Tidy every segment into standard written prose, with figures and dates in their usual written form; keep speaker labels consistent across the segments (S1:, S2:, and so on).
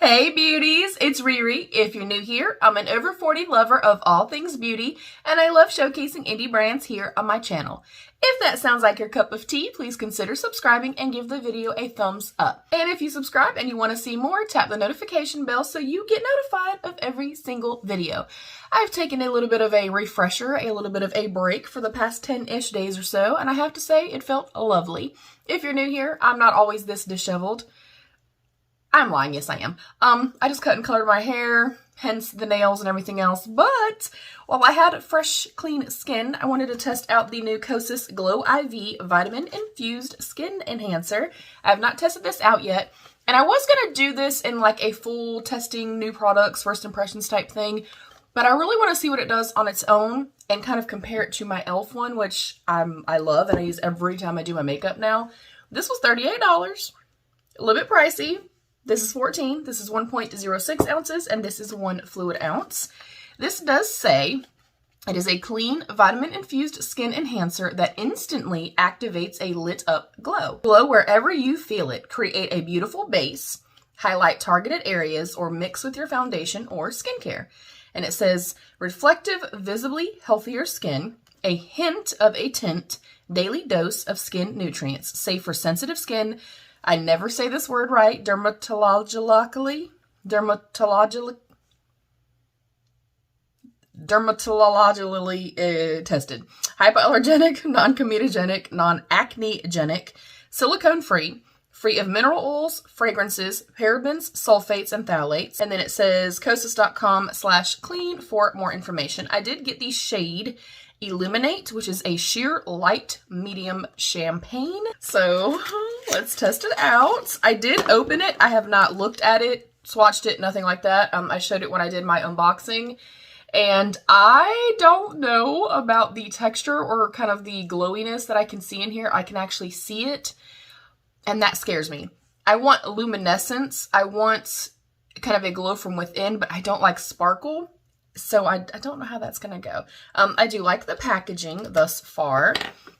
S1: Hey beauties, it's Riri. If you're new here, I'm an over 40 lover of all things beauty, and I love showcasing indie brands here on my channel. If that sounds like your cup of tea, please consider subscribing and give the video a thumbs up. And if you subscribe and you want to see more, tap the notification bell so you get notified of every single video. I've taken a little bit of a refresher, a little bit of a break for the past 10-ish days or so, and I have to say it felt lovely. If you're new here, I'm not always this disheveled. I'm lying, yes I am. I just cut and colored my hair, hence the nails and everything else. But while I had fresh, clean skin, I wanted to test out the new KOSAS Glow IV Vitamin Infused Skin Enhancer. I have not tested this out yet. And I was going to do this in like a full testing new products, first impressions type thing. But I really want to see what it does on its own and kind of compare it to my e.l.f. one, which I love and I use every time I do my makeup now. This was $38, a little bit pricey. This is 14, this is 1.06 ounces, and this is 1 fluid ounce. This does say it is a clean vitamin-infused skin enhancer that instantly activates a lit-up glow. Glow wherever you feel it. Create a beautiful base, highlight targeted areas, or mix with your foundation or skincare. And it says, reflective, visibly healthier skin, a hint of a tint, daily dose of skin nutrients, safe for sensitive skin. I never say this word right. Dermatologically tested. Hypoallergenic, non-comedogenic, non-acne-genic, silicone-free, free of mineral oils, fragrances, parabens, sulfates, and phthalates. And then it says kosas.com/clean for more information. I did get the shade Illuminate, which is a sheer light medium champagne. So let's test it out. I did open it. I have not looked at it, swatched it, nothing like that. I showed it when I did my unboxing. And I don't know about the texture or kind of the glowiness that I can see in here. I can actually see it, and that scares me. I want luminescence. I want kind of a glow from within, but I don't like sparkle. So I don't know how that's going to go. I do like the packaging thus far.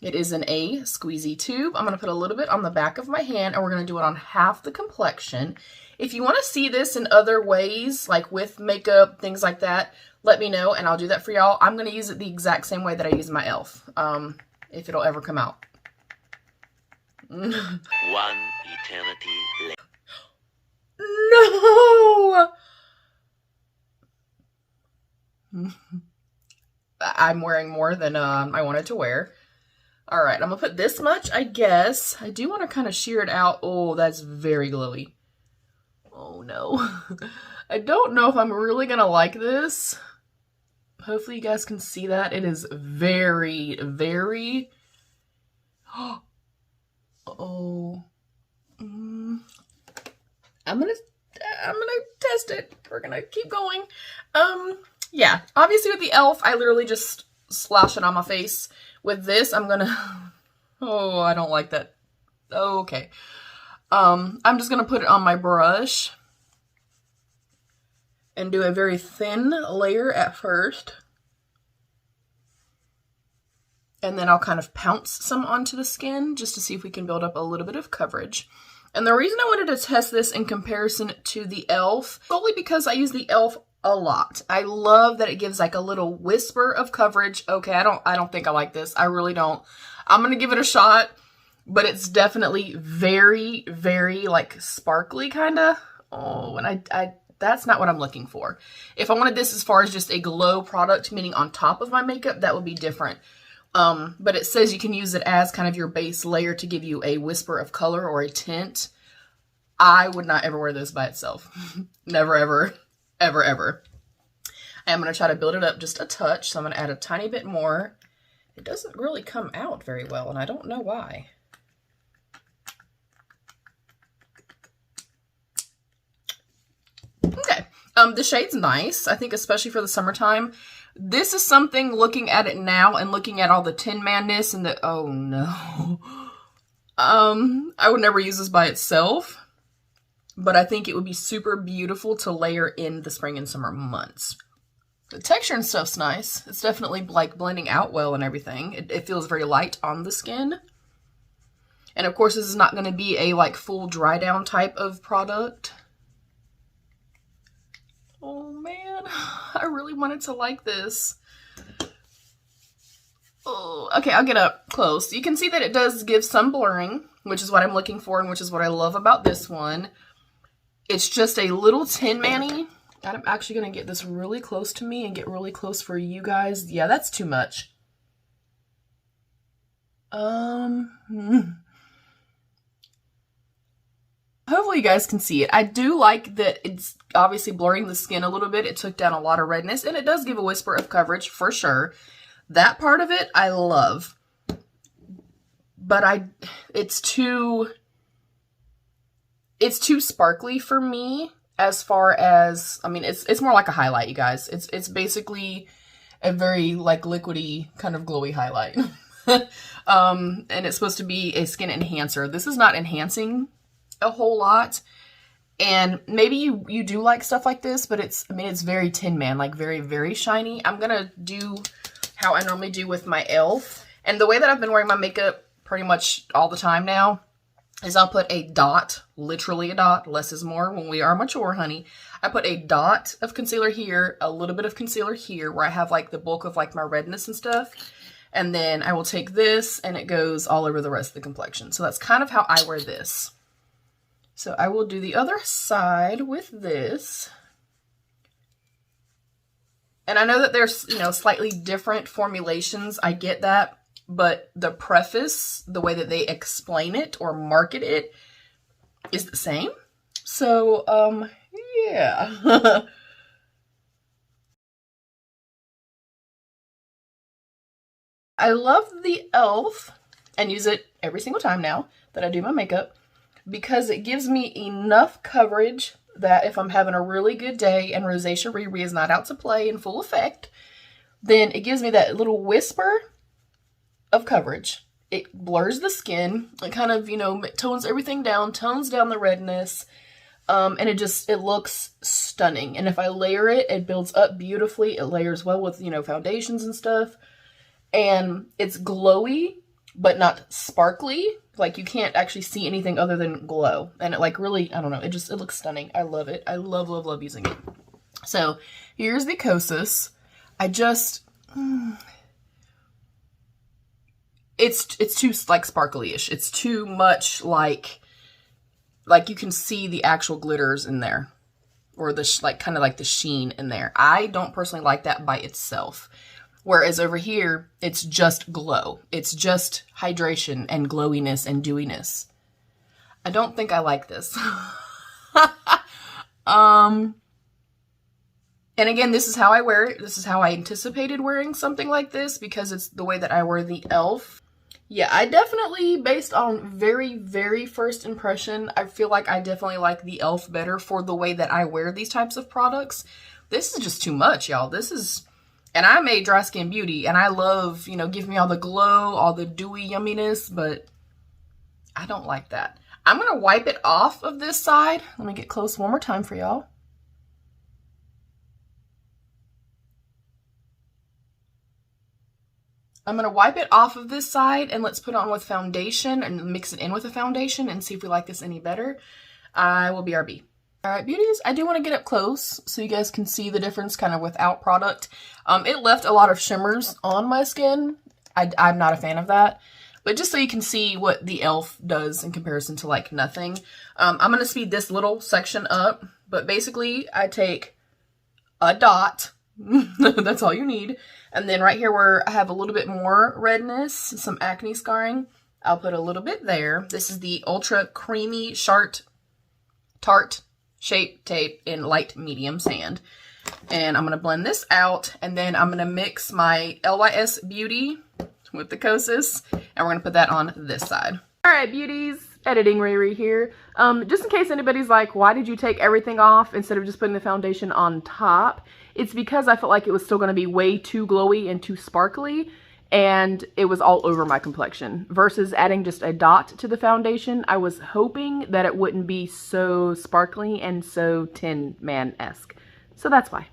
S1: It is in a squeezy tube. I'm going to put a little bit on the back of my hand, and we're going to do it on half the complexion. If you want to see this in other ways, like with makeup, things like that, let me know, and I'll do that for y'all. I'm going to use it the exact same way that I use my e.l.f. If it'll ever come out.
S2: One eternity later.
S1: No! I'm wearing more than I wanted to wear. All right, I'm gonna put this much, I guess. I do want to kind of sheer it out. Oh, that's very glowy. Oh no. I don't know if I'm really gonna like this. Hopefully you guys can see that. It is very, very... Oh. I'm gonna test it. We're gonna keep going. Yeah, obviously with the e.l.f., I literally just slash it on my face. With this, I'm gonna... Oh, I don't like that. Oh, okay. I'm just gonna put it on my brush and do a very thin layer at first. And then I'll kind of pounce some onto the skin just to see if we can build up a little bit of coverage. And the reason I wanted to test this in comparison to the e.l.f., solely because I use the e.l.f. a lot. I love that it gives like a little whisper of coverage. Okay, I don't think I like this. I really don't. I'm gonna give it a shot, but it's definitely very, very like sparkly kind of. Oh, and I that's not what I'm looking for. If I wanted this as far as just a glow product, meaning on top of my makeup, that would be different. But it says you can use it as kind of your base layer to give you a whisper of color or a tint. I would not ever wear this by itself. Never, ever. Ever, ever. I'm going to try to build it up just a touch, so I'm going to add a tiny bit more. It doesn't really come out very well, and I don't know why. Okay, the shade's nice, I think, especially for the summertime. This is something, looking at it now and looking at all the Tin Man-ness and the... Oh, no. I would never use this by itself. But I think it would be super beautiful to layer in the spring and summer months. The texture and stuff's nice. It's definitely like blending out well and everything. It feels very light on the skin. And of course, this is not going to be a like full dry down type of product. Oh man, I really wanted to like this. Oh, okay, I'll get up close. You can see that it does give some blurring, which is what I'm looking for and which is what I love about this one. It's just a little Tin Manny. I'm actually going to get this really close to me and get really close for you guys. Yeah, that's too much. Hopefully you guys can see it. I do like that it's obviously blurring the skin a little bit. It took down a lot of redness, and it does give a whisper of coverage for sure. That part of it I love. But it's too sparkly for me as far as, I mean, it's more like a highlight, you guys. It's basically a very like liquidy kind of glowy highlight. And it's supposed to be a skin enhancer. This is not enhancing a whole lot. And maybe you do like stuff like this, but it's very Tin Man, like very, very shiny. I'm gonna do how I normally do with my e.l.f. And the way that I've been wearing my makeup pretty much all the time now is I'll put a dot, literally a dot, less is more when we are mature, honey. I put a dot of concealer here, a little bit of concealer here where I have like the bulk of like my redness and stuff. And then I will take this and it goes all over the rest of the complexion. So that's kind of how I wear this. So I will do the other side with this. And I know that there's, you know, slightly different formulations. I get that. But the preface, the way that they explain it or market it is the same. So, yeah. I love the e.l.f. and use it every single time now that I do my makeup because it gives me enough coverage that if I'm having a really good day and Rosacea Riri is not out to play in full effect, then it gives me that little whisper of coverage. It blurs the skin. It kind of, you know, tones everything down, tones down the redness, and it looks stunning. And if I layer it, it builds up beautifully. It layers well with, you know, foundations and stuff. And it's glowy, but not sparkly. Like, you can't actually see anything other than glow. And it, like, really, I don't know, it looks stunning. I love it. I love, love, love using it. So, here's the KOSAS. It's too, like, sparkly-ish. It's too much, like you can see the actual glitters in there. Or the, like, kind of like the sheen in there. I don't personally like that by itself. Whereas over here, it's just glow. It's just hydration and glowiness and dewiness. I don't think I like this. And again, this is how I wear it. This is how I anticipated wearing something like this because it's the way that I wear the e.l.f. Yeah, I definitely, based on very, very first impression, I feel like I definitely like the e.l.f. better for the way that I wear these types of products. This is just too much, y'all. This is... And I made Dry Skin Beauty, and I love, you know, give me all the glow, all the dewy yumminess, but I don't like that. I'm going to wipe it off of this side. Let me get close one more time for y'all. I'm going to wipe it off of this side, and let's put it on with foundation and mix it in with a foundation and see if we like this any better. I will BRB. Alright, beauties, I do want to get up close so you guys can see the difference kind of without product. It left a lot of shimmers on my skin. I'm not a fan of that. But just so you can see what the e.l.f. does in comparison to, like, nothing. I'm going to speed this little section up. But basically, I take a dot. That's all you need. And then right here where I have a little bit more redness, some acne scarring, I'll put a little bit there. This is the Ultra Creamy Tarte Shape Tape in light medium sand. And I'm going to blend this out. And then I'm going to mix my LYS Beauty with the KOSAS. And we're going to put that on this side. Alright, beauties. Editing Riri here. Just in case anybody's like, why did you take everything off instead of just putting the foundation on top? It's because I felt like it was still going to be way too glowy and too sparkly. And it was all over my complexion. Versus adding just a dot to the foundation, I was hoping that it wouldn't be so sparkly and so Tin Man-esque. So that's why.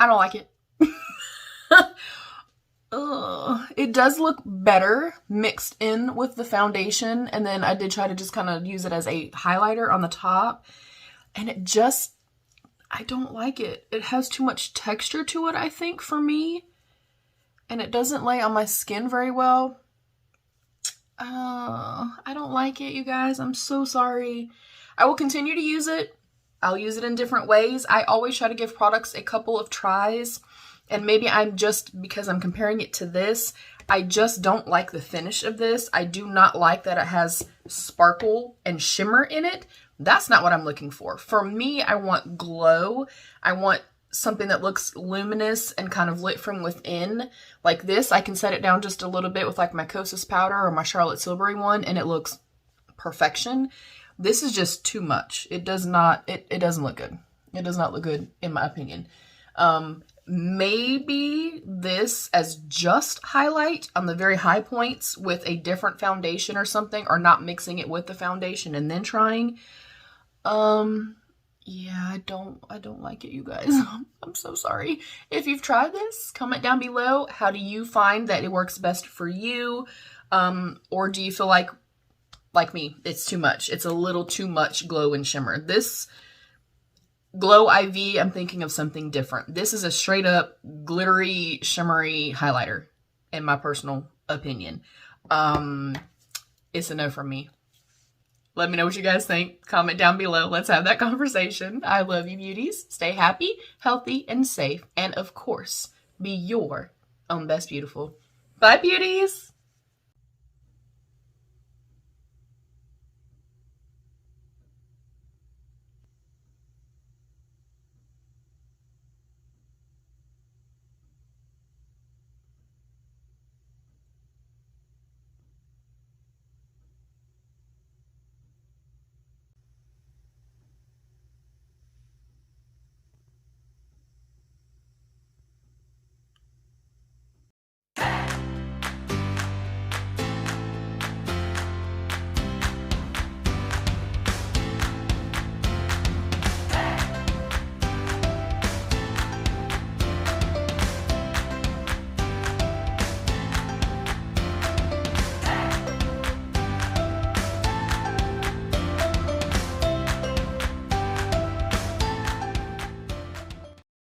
S1: I don't like it. It does look better mixed in with the foundation, and then I did try to just kind of use it as a highlighter on the top, and it just, I don't like it. It has too much texture to it, I think, for me, and it doesn't lay on my skin very well. I don't like it, you guys. I'm so sorry. I will continue to use it. I'll use it in different ways. I always try to give products a couple of tries, and maybe I'm just, because I'm comparing it to this, I just don't like the finish of this. I do not like that it has sparkle and shimmer in it. That's not what I'm looking for. For me, I want glow. I want something that looks luminous and kind of lit from within. Like this, I can set it down just a little bit with like my KOSAS powder or my Charlotte Tilbury one, and it looks perfection. This is just too much. It does not, it doesn't look good. It does not look good, in my opinion. Maybe this as just highlight on the very high points with a different foundation or something, or not mixing it with the foundation and then trying. Yeah, I don't like it, you guys. I'm so sorry. If you've tried this, comment down below. How do you find that it works best for you? Or do you feel like me, it's too much? It's a little too much glow and shimmer. This Glow IV, I'm thinking of something different. This is a straight up glittery, shimmery highlighter, in my personal opinion. It's a no from me. Let me know what you guys think. Comment down below. Let's have that conversation. I love you, beauties. Stay happy, healthy, and safe. And of course, be your own best beautiful. Bye, beauties.